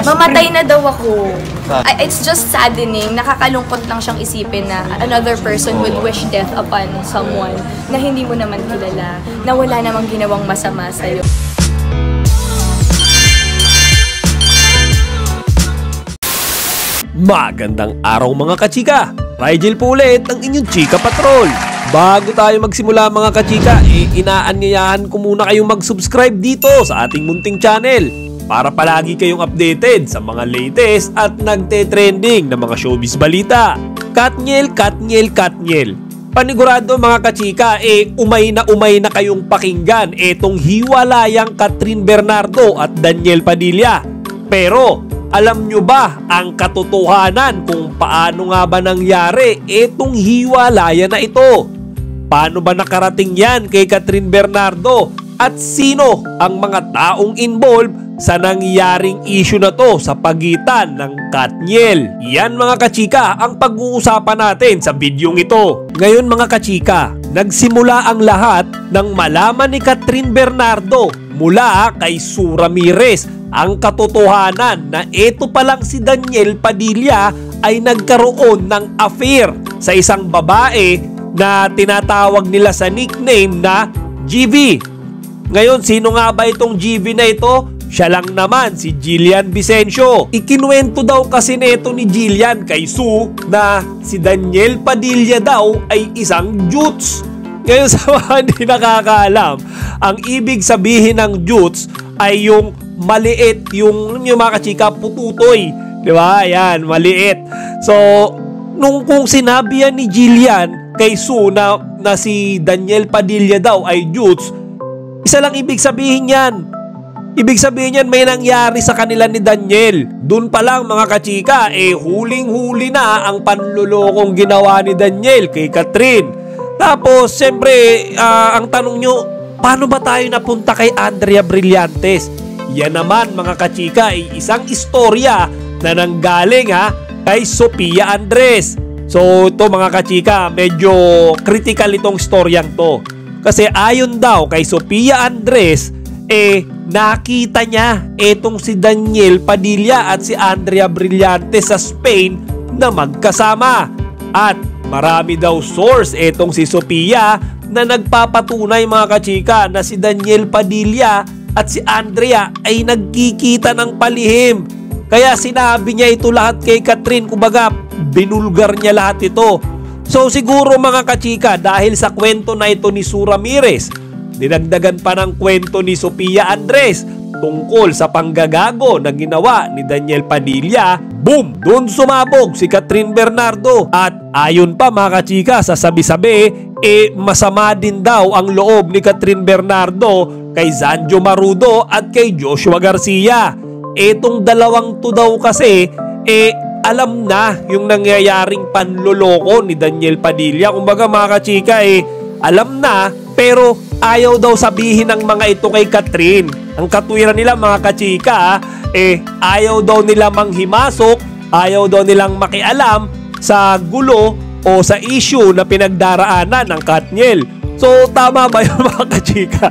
Mamatay na daw ako. It's just saddening. Nakakalungkot lang siyang isipin na another person will wish death upon someone na hindi mo naman kilala, na wala namang ginawang masama sa'yo. Magandang araw mga kachika! Rigel po ulit ang inyong Chika Patrol. Bago tayo magsimula mga kachika, inaanyayahan ko muna kayong mag-subscribe dito sa ating munting channel para palagi kayong updated sa mga latest at nagte-trending na mga showbiz balita. Katniel. Panigurado mga kachika, umay na kayong pakinggan etong hiwalayang Catherine Bernardo at Daniel Padilla. Pero alam nyo ba ang katotohanan kung paano nga ba nangyari etong hiwalayan na ito? Paano ba nakarating yan kay Catherine Bernardo? At sino ang mga taong involved sa nangyaring issue na to sa pagitan ng Katniel? Yan mga kachika ang pag-uusapan natin sa bidyong ito. Ngayon mga kachika, nagsimula ang lahat nang malaman ni Catherine Bernardo mula kay Sue Ramirez ang katotohanan na ito palang si Daniel Padilla ay nagkaroon ng affair sa isang babae na tinatawag nila sa nickname na GV. Ngayon, sino nga ba itong GV na ito? Siya lang naman, si Jillian Vicencio. Ikinuwento daw kasi nito ni Jillian kay Sue na si Daniel Padilla daw ay isang Jutes. Ngayon sa mga hindi nakakaalam, ang ibig sabihin ng Jutes ay yung maliit, yung mga kachika, pututoy. Diba? Yan, maliit. So, kung sinabi yan ni Jillian kay Sue na si Daniel Padilla daw ay Jutes, isa lang ibig sabihin yan. Ibig sabihin yan may nangyari sa kanila ni Daniel. Doon pa lang mga kachika, huling-huli na ang panlulokong ginawa ni Daniel kay Catherine. Tapos, siyempre, ang tanong nyo, paano ba tayo napunta kay Andrea Brillantes? Yan naman mga kachika ay isang istorya na nanggaling kay Sofia Andres. So ito mga kachika, medyo critical itong storyang to. Kasi ayon daw kay Sofia Andres, nakita niya etong si Daniel Padilla at si Andrea Brillantes sa Spain na magkasama. At marami daw source etong si Sofia na nagpapatunay mga kachika na si Daniel Padilla at si Andrea ay nagkikita ng palihim. Kaya sinabi niya ito lahat kay Catherine. Kumbaga, binulgar niya lahat ito. So siguro mga kachika, dahil sa kwento na ito ni Sue Ramirez, dinagdagan pa ng kwento ni Sofia Andres tungkol sa panggagago na ginawa ni Daniel Padilla. Boom! Doon sumabog si Catherine Bernardo. At ayon pa mga kachika, sa sabi-sabi, masama din daw ang loob ni Catherine Bernardo kay Zanjo Marudo at kay Joshua Garcia. Etong dalawang to daw kasi, alam na yung nangyayaring panloloko ni Daniel Padilla. Kumbaga mga kachika, alam na, pero ayaw daw sabihin ng mga ito kay Catherine. Ang katwiran nila mga kachika, ayaw daw nila manghimasok, ayaw daw nilang makialam sa gulo o sa issue na pinagdaraanan ng Katniel. So tama ba yung mga kachika?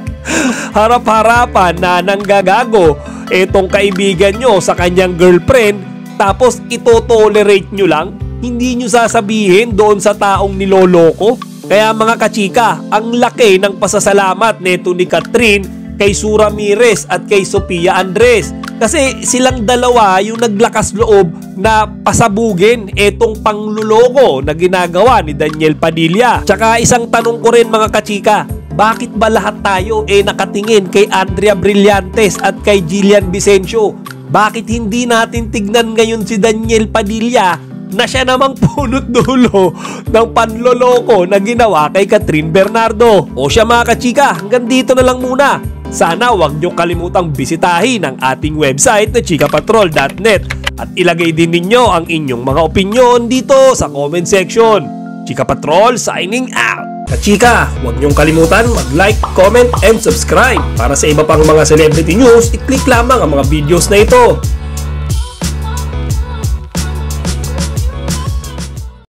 Harap-harapan na nanggagago etong kaibigan nyo sa kanyang girlfriend, tapos ito-tolerate nyo lang? Hindi nyo sasabihin doon sa taong niloloko? Kaya mga kachika, ang laki ng pasasalamat neto ni Catherine kay Sue Ramirez at kay Sofia Andres. Kasi silang dalawa yung naglakas loob na pasabugin etong pangluloko na ginagawa ni Daniel Padilla. Tsaka isang tanong ko rin mga kachika, bakit ba lahat tayo nakatingin kay Andrea Brillantes at kay Jillian Vicencio? Bakit hindi natin tignan ngayon si Daniel Padilla na siya namang punot dulo ng panloloko na ginawa kay Catherine Bernardo? O siya mga kachika, hanggang dito na lang muna. Sana huwag nyo kalimutang bisitahin ang ating website na chikapatrol.net at ilagay din ninyo ang inyong mga opinyon dito sa comment section. Chika Patrol signing out! Kachika, huwag niyong kalimutan mag-like, comment, and subscribe. Para sa iba pang mga celebrity news, i-click lamang ang mga videos na ito.